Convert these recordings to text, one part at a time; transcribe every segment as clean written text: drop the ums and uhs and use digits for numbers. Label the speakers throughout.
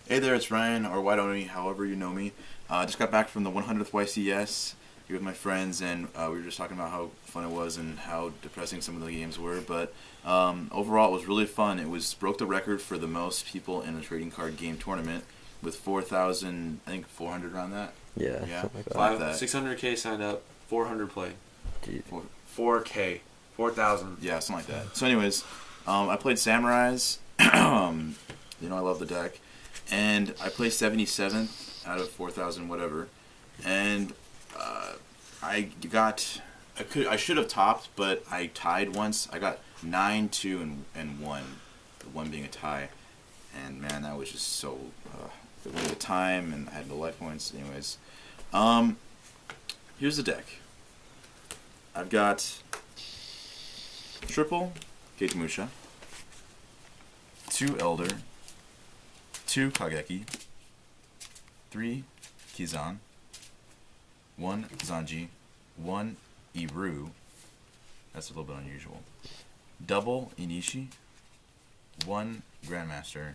Speaker 1: Hey there, it's Ryan, or why don't we, however you know me. I just got back from the 100th YCS here with my friends, and we were just talking about how fun it was and how depressing some of the games were. But overall, it was really fun. It was broke the record for the most people in a trading card game tournament with 4,000, I think 400 around that.
Speaker 2: Yeah,
Speaker 1: Yeah,
Speaker 2: something like that.
Speaker 1: like that.
Speaker 3: 600K signed up, 400 played.
Speaker 2: Dude.
Speaker 3: 4K, 4,000.
Speaker 1: Yeah, something like that. So, anyways, I played Samurais. I love the deck. And I placed 77th out of 4,000 whatever. And I should have topped, but I tied once. I got 9, 2, and 1. The 1 being a tie. And man, that was just so the time, and I had no life points. Anyways, here's the deck. I've got triple Gatemusha, 2 Elder, 2 Kageki, 3 Kizan, 1 Zanji, 1 Iru, that's a little bit unusual, double Inishi, 1 Grandmaster,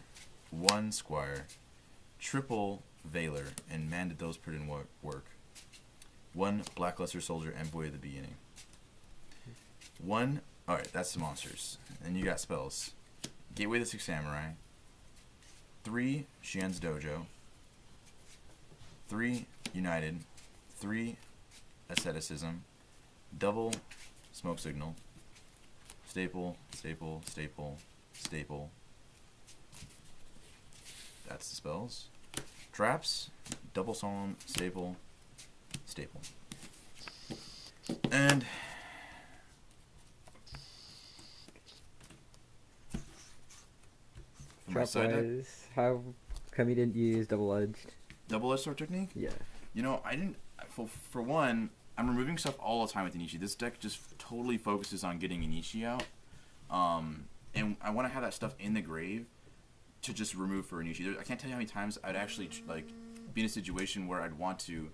Speaker 1: 1 Squire, triple Valor, and man did those put in work, 1 Blackluster Soldier, Envoy of the Beginning, 1, alright, that's the monsters, and you got spells, Gateway of the Six Samurai, 3 Xian's Dojo, 3 United, 3 Asceticism, double Smoke Signal, staple, staple, staple, staple. That's the spells. Traps, double Solemn, staple, staple. And for my side deck,
Speaker 2: Trap-wise, how come you didn't use double-edged?
Speaker 1: double-edged sword technique.
Speaker 2: Yeah.
Speaker 1: I didn't. For one, I'm removing stuff all the time with Inishi. This deck just totally focuses on getting Inishi out, and I want to have that stuff in the grave to just remove for Inishi. I can't tell you how many times I'd actually be in a situation where I'd want to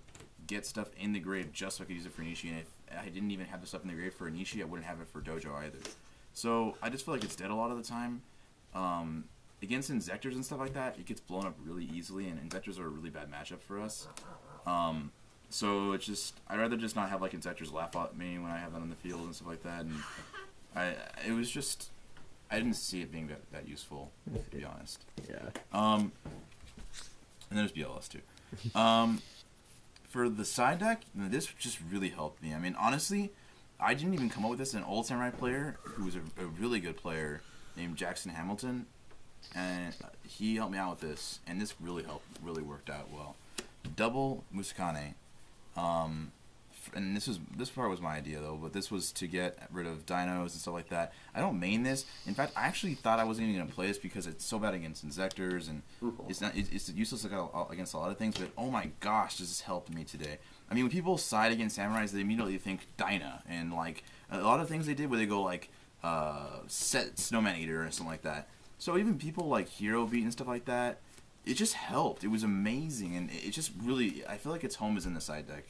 Speaker 1: get stuff in the grave just so I could use it for Inishi, and if I didn't even have the stuff in the grave for Inishi, I wouldn't have it for Dojo either. So I just feel like it's dead a lot of the time. Against Inzectors and stuff like that, it gets blown up really easily, and Inzectors are a really bad matchup for us. So it's just, I'd rather just not have Inzectors laugh at me when I have that on the field and stuff like that. And it was just, I didn't see it being that useful, to be honest.
Speaker 2: Yeah.
Speaker 1: And there's BLS too. For the side deck, this just really helped me. I mean, honestly, I didn't even come up with this. An old Samurai player who was a really good player named Jackson Hamilton, and he helped me out with this, and this really worked out well. Double Musakane, and this part was my idea though, but this was to get rid of dinos and stuff like that. I don't main this. In fact, I actually thought I wasn't even gonna play this because it's so bad against Inzectors, and it's useless against a lot of things. But oh my gosh, does this help me today? I mean, when people side against Samurais, they immediately think Dyna, and a lot of things they did where they go set Snowman Eater or something like that. So even people like Hero Beat and stuff like that, it just helped. It was amazing, and it just really, I feel like its home is in the side deck.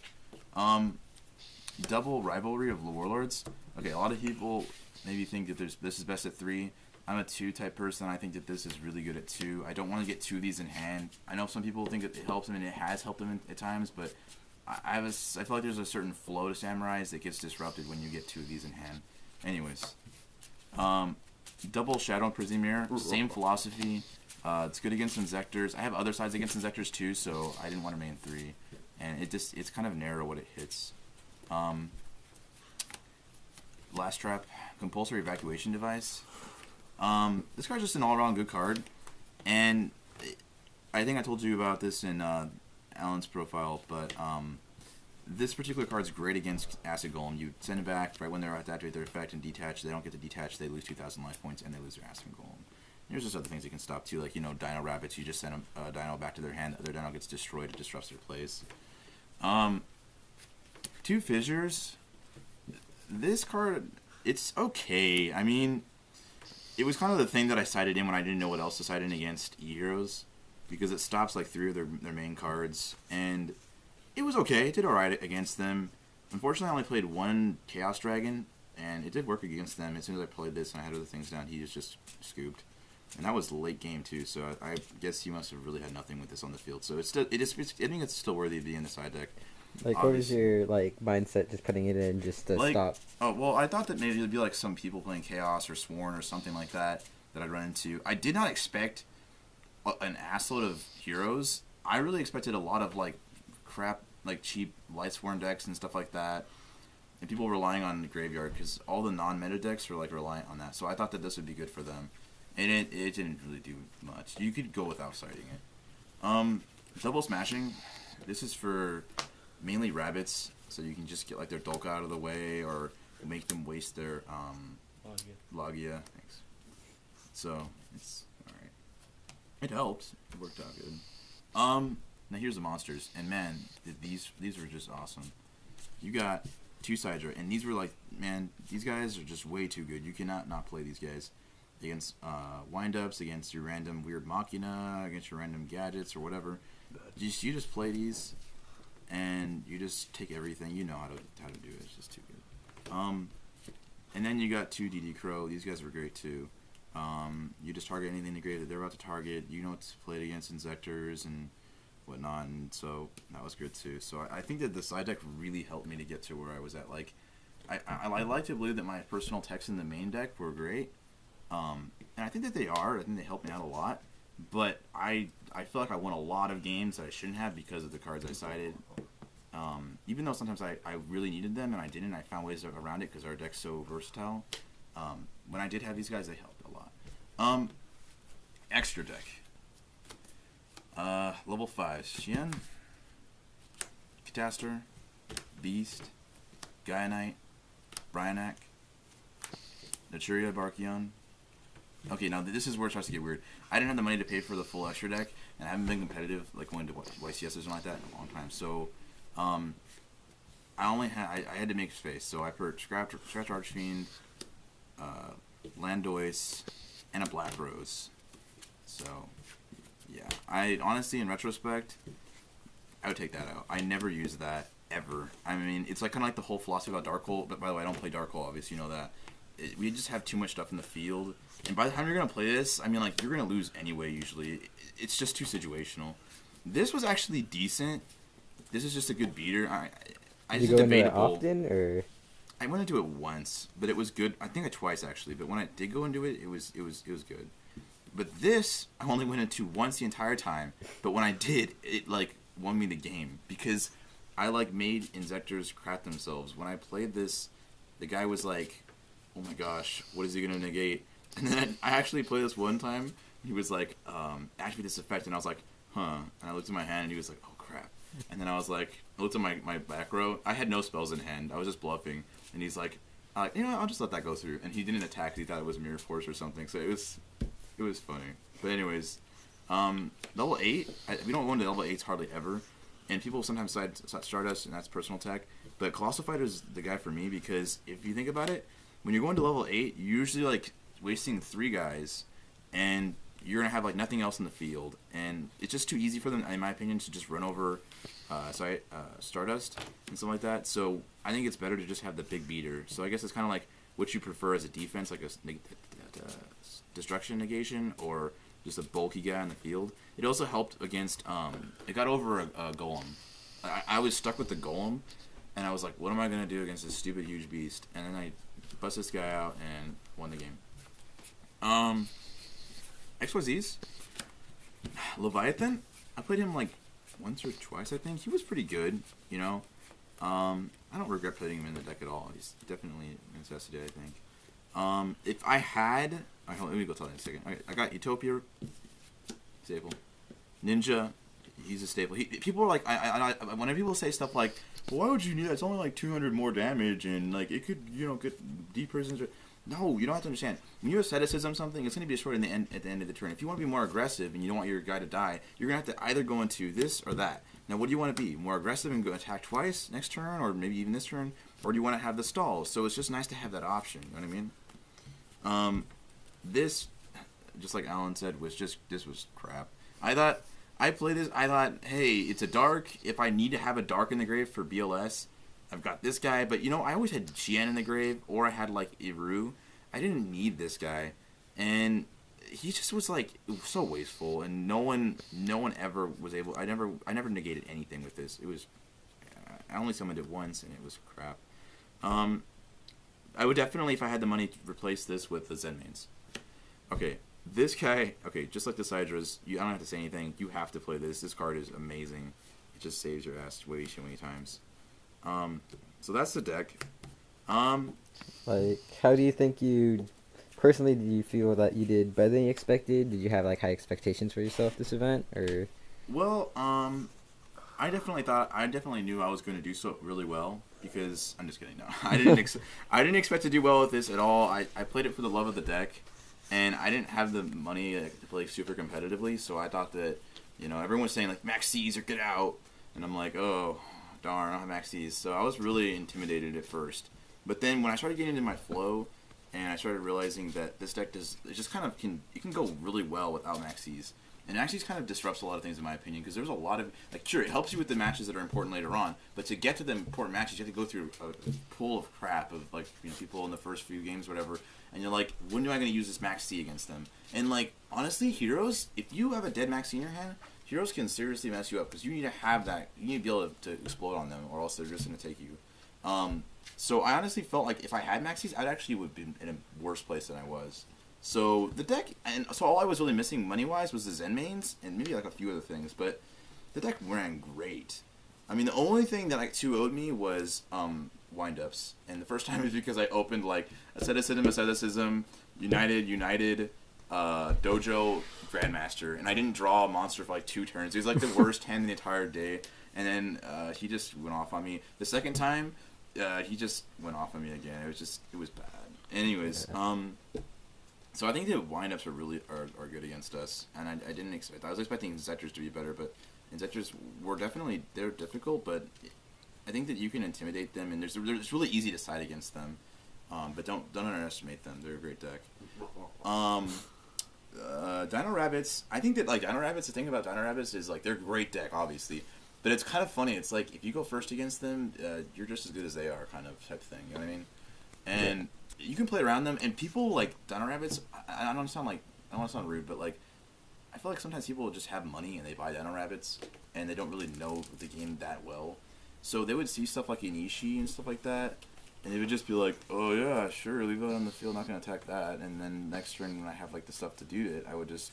Speaker 1: Double Rivalry of the Warlords. Okay, a lot of people maybe think that this is best at 3. I'm a 2 type person. I think that this is really good at 2. I don't want to get 2 of these in hand. I know some people think that it helps them, and it has helped them at times, but I feel like there's a certain flow to Samurais that gets disrupted when you get 2 of these in hand. Anyways. Double Shadow and Prison Mirror, same philosophy. It's good against Inzectors. I have other sides against Inzectors too, so I didn't want to main 3. And it's kind of narrow what it hits. Last Trap, Compulsory Evacuation Device. This card's just an all-around good card. And I think I told you about this in Alan's profile, but this particular card's great against Acid Golem. You send it back right when they're about to activate their effect and detach. They don't get to detach. They lose 2,000 life points, and they lose their Acid Golem. There's just other things they can stop too, like Dino Rabbits. You just send a Dino back to their hand. The other Dino gets destroyed. It disrupts their plays. 2 Fissures. This card, it's okay. I mean, it was kind of the thing that I sided in when I didn't know what else to side in against E-Heroes, because it stops 3 of their main cards, and it was okay. It did alright against them. Unfortunately, I only played 1 Chaos Dragon, and it did work against them. As soon as I played this and I had other things down, he was just scooped. And that was late game too, so I guess he must have really had nothing with this on the field. So it's still, I think it's still worthy of being in the side deck.
Speaker 2: Like, what was your like mindset just putting it in just to stop?
Speaker 1: Oh well, I thought that maybe it'd be like some people playing Chaos or Sworn or something like that I'd run into. I did not expect an assload of heroes. I really expected a lot of like crap, like cheap Light Sworn decks and stuff like that, and people relying on the graveyard because all the non-meta decks are like reliant on that. So I thought that this would be good for them, and it didn't really do much. You could go without citing it. Double smashing. This is for mainly rabbits, so you can just get like their Dolka out of the way or make them waste their Logia. Thanks. So it's alright. It helped. It worked out good. Now here's the monsters, and man, these were just awesome. You got 2 Sidra, and these were like, man, these guys are just way too good. You cannot not play these guys against wind-ups, against your random weird Machina, against your random gadgets or whatever. You just play these, and you just take everything. You know how to do it. It's just too good. And then you got 2 DD Crow. These guys were great too. You just target anything in the grave that they're about to target. You know what to play it against Inzectors and whatnot, and so that was good too. So I think that the side deck really helped me to get to where I was at. Like, I like to believe that my personal techs in the main deck were great, and I think that they are. I think they helped me out a lot. But I feel like I won a lot of games that I shouldn't have because of the cards I sided. Even though sometimes I really needed them and I didn't, I found ways around it because our deck's so versatile. When I did have these guys, they helped a lot. Extra deck. Level 5. Xian, Catastor, Beast, Gaia Bryanak, Naturia Barkion. Okay, now this is where it starts to get weird. I didn't have the money to pay for the full extra deck, and I haven't been competitive, like going to YCS or something like that in a long time. So, I had to make space. So I purchased Scratch Archfiend, Landois, and a Black Rose. So, yeah. I honestly, in retrospect, I would take that out. I never used that ever. I mean, it's like kind of like the whole philosophy about Dark Hole. But by the way, I don't play Dark Hole. Obviously, you know that. We just have too much stuff in the field. And by the time you're going to play this, I mean, like, you're going to lose anyway, usually. It's just too situational. This was actually decent. This is just a good beater.
Speaker 2: Did you go into it often, or?
Speaker 1: I went into it once, but it was good. I think twice, actually. But when I did go into it, it was good. But this, I only went into once the entire time. But when I did, it, like, won me the game. Because I, like, made Inzectors crap themselves. When I played this, the guy was like, oh my gosh, what is he going to negate? And then I actually played this one time. He was like, activate this effect. And I was like, huh. And I looked at my hand and he was like, oh crap. And then I was like, I looked at my back row. I had no spells in hand. I was just bluffing. And he's like, you know what, I'll just let that go through. And he didn't attack. He thought it was Mirror Force or something. So it was funny. But anyways, level 8. We don't go into level 8s hardly ever. And people sometimes side Stardust, and that's personal tech. But Colossal Fighter is the guy for me because if you think about it, when you're going to level 8, you're usually like wasting 3 guys, and you're gonna have like nothing else in the field, and it's just too easy for them, in my opinion, to just run over Stardust and something like that. So I think it's better to just have the big beater. So I guess it's kind of like what you prefer as a defense, like a destruction negation, or just a bulky guy in the field. It also helped against. It got over a golem. I was stuck with the golem, and I was like, what am I gonna do against this stupid huge beast? And then I bust this guy out and won the game. XYZ's Leviathan, I played him like once or twice, I think. He was pretty good, you know. I don't regret putting him in the deck at all. He's definitely a necessity, I think. If I had... let me go tell you in a second. I got Utopia, staple. Ninja, he's a staple. People are like... whenever people say stuff like, well, why would you need that? It's only like 200 more damage, and like it could, you know, get deep prisons. No, you don't have to understand. When you asceticism something, it's going to be destroyed at the end of the turn. If you want to be more aggressive and you don't want your guy to die, you're going to have to either go into this or that. Now, what do you want to be? More aggressive and go attack twice next turn, or maybe even this turn? Or do you want to have the stalls? So it's just nice to have that option, you know what I mean? This, just like Alan said, this was crap. I played this, I thought, hey, it's a dark. If I need to have a dark in the grave for BLS, I've got this guy, but you know, I always had Xian in the grave, or I had like Iru. I didn't need this guy, and he just was like so wasteful, and no one ever was able. I never negated anything with this. It was I only summoned it once, and it was crap. I would definitely, if I had the money, to replace this with the Zen mains. Okay, this guy. Okay, just like the Sidras, I don't have to say anything. You have to play this. This card is amazing. It just saves your ass way too many times. So that's the deck.
Speaker 2: Like, how do you think you personally? Do you feel that you did better than you expected? Did you have like high expectations for yourself this event, or?
Speaker 1: Well, I definitely knew I was going to do so really well because I'm just kidding. No, I didn't expect to do well with this at all. I played it for the love of the deck, and I didn't have the money to play super competitively. So I thought that, everyone was saying like Max C's or get out, and I'm like, oh darn, I don't have Max C's. So I was really intimidated at first, but then when I started getting into my flow, and I started realizing that this deck can go really well without Max C's. And Maxis kind of disrupts a lot of things, in my opinion, because there's a lot of, sure, it helps you with the matches that are important later on, but to get to the important matches, you have to go through a pool of crap of, people in the first few games, whatever, and you're like, when am I going to use this Max C against them? And, honestly, heroes, if you have a dead Max C in your hand, heroes can seriously mess you up, because you need to have that, you need to be able to explode on them, or else they're just going to take you. So I honestly felt like if I had Maxis, I'd actually would have been in a worse place than I was. So the deck, and so all I was really missing money-wise was the Zen mains, and maybe a few other things, but the deck ran great. I mean, the only thing that 2-0'd me was wind-ups, and the first time is because I opened Asceticism, United, Dojo, Grandmaster, and I didn't draw a monster for 2 turns. It was the worst hand in the entire day, and then he just went off on me. The second time, he just went off on me again. It was bad. Anyways, so I think the windups are good against us, and I didn't expect. I was expecting Zetras to be better, but Zetras they're difficult, but I think that you can intimidate them, and it's really easy to side against them. But don't underestimate them. They're a great deck. Dino Rabbits. I think that Dino Rabbits. The thing about Dino Rabbits is they're a great deck, obviously, but it's kind of funny. It's if you go first against them, you're just as good as they are, kind of type thing. You know what I mean? And you can play around them, and people Dino Rabbits. I don't want to sound rude, but I feel like sometimes people just have money and they buy Dino Rabbits, and they don't really know the game that well. So they would see stuff like Inishi and stuff like that, and they would just be like, "Oh yeah, sure, leave it on the field, not gonna attack that." And then next turn when I have the stuff to do it, I would just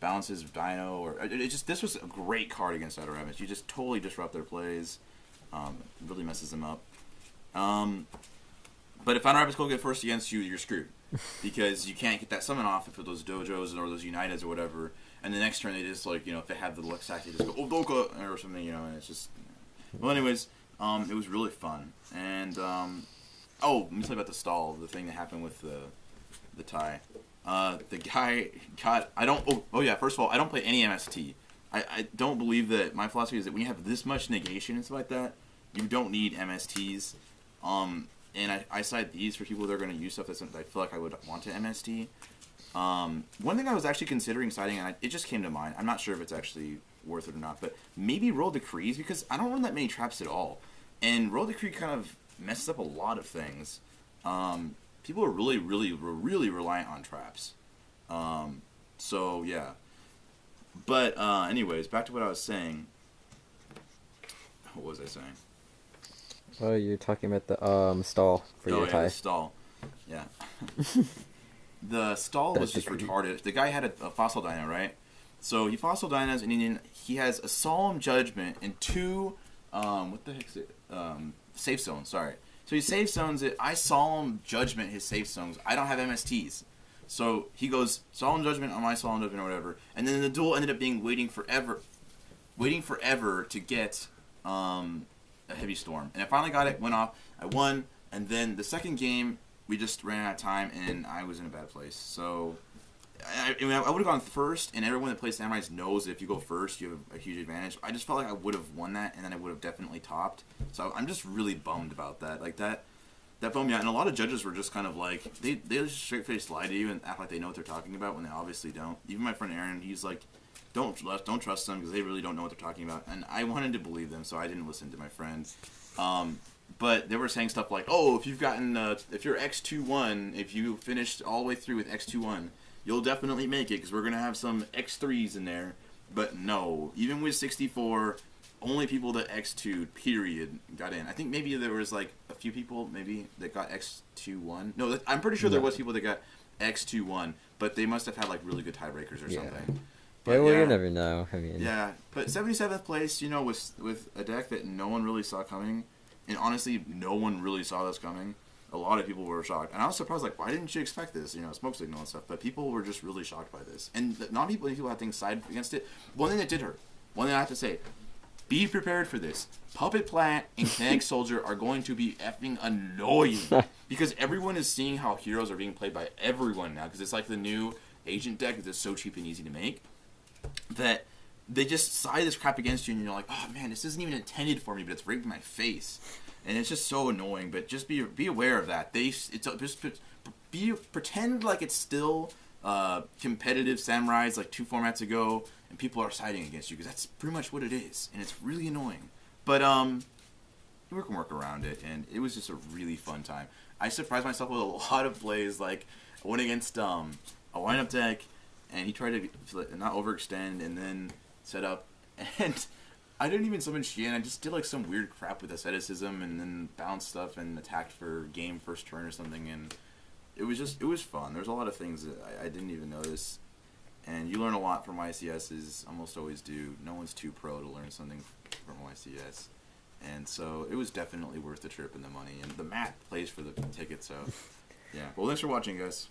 Speaker 1: bounce his Dino, or this was a great card against Dino Rabbits. You just totally disrupt their plays, really messes them up. But if Dino Rabbits go get first against you, you're screwed. Because you can't get that summon off for those dojos or those Uniteds or whatever. And the next turn they just if they have the luck stack, they just go, oh, Doka, or something, and it's just... Well, anyways, it was really fun. And, let me tell you about the stall, the thing that happened with the tie. The guy got... first of all, I don't play any MST. I don't believe that... My philosophy is that when you have this much negation and stuff like that, you don't need MSTs. And I side these for people that are going to use stuff that I feel like I would want to MST. One thing I was actually considering siding, and it just came to mind. I'm not sure if it's actually worth it or not, but maybe Roll Decrees, because I don't run that many traps at all. And Roll Decree kind of messes up a lot of things. People are really reliant on traps. So, yeah. But, anyways, back to what I was saying. What was I saying?
Speaker 2: Oh, you're talking about the stall for your tie.
Speaker 1: The stall. Yeah. The stall was just retarded. The guy had a fossil dino, right? So he fossil dinos, and he has a solemn judgment and 2, what the heck's it? Safe zones, sorry. So he safe zones it. I solemn judgment his safe zones. I don't have MSTs. So he goes solemn judgment on my solemn judgment or whatever. And then the duel ended up being waiting forever to get a heavy storm, and I finally got it. Went off. I won, and then the second game we just ran out of time, and I was in a bad place. So I would have gone first, and everyone that plays Samurais knows that if you go first, you have a huge advantage. I just felt like I would have won that, and then I would have definitely topped. So I'm just really bummed about that. That bummed me out, and a lot of judges were just kind of they just straight face lie to you and act like they know what they're talking about when they obviously don't. Even my friend Aaron, he's like, don't trust them because they really don't know what they're talking about. And I wanted to believe them, so I didn't listen to my friends. But they were saying stuff like, oh, if you've gotten, if you're X2-1, if you finished all the way through with X2-1, you'll definitely make it because we're gonna have some X3s in there. But no, even with 64, only people that X2 period got in. I think maybe there was like a few people maybe that got X21. No, I'm pretty sure there was people that got X21, but they must have had like really good tiebreakers or something. But,
Speaker 2: yeah, well, you never know. I mean,
Speaker 1: yeah, but 77th place, you know, with a deck that no one really saw coming, and honestly, no one really saw this coming. A lot of people were shocked, and I was surprised. Like, why didn't you expect this? You know, smoke signal and stuff. But people were just really shocked by this, and not people. People had things side against it. One thing that did hurt. One thing I have to say: be prepared for this. Puppet Plant and Kinetic Soldier are going to be effing annoying because everyone is seeing how heroes are being played by everyone now. Because it's like the new agent deck that's so cheap and easy to make that they just side this crap against you, and you're like, oh man, this isn't even intended for me, but it's right in my face. And it's just so annoying, but just be aware of that. Pretend like it's still competitive Samurais like 2 formats ago, and people are siding against you because that's pretty much what it is, and it's really annoying. But we can work around it, and it was just a really fun time. I surprised myself with a lot of plays. Like I went against a lineup deck, and he tried to not overextend and then set up and. I didn't even summon Xian. I just did like some weird crap with asceticism and then bounced stuff and attacked for game first turn or something. And it was fun. There's a lot of things that I didn't even notice. And you learn a lot from YCSs. Almost always do. No one's too pro to learn something from YCS. And so it was definitely worth the trip and the money. And the mat plays for the ticket. So yeah. Well, thanks for watching, guys.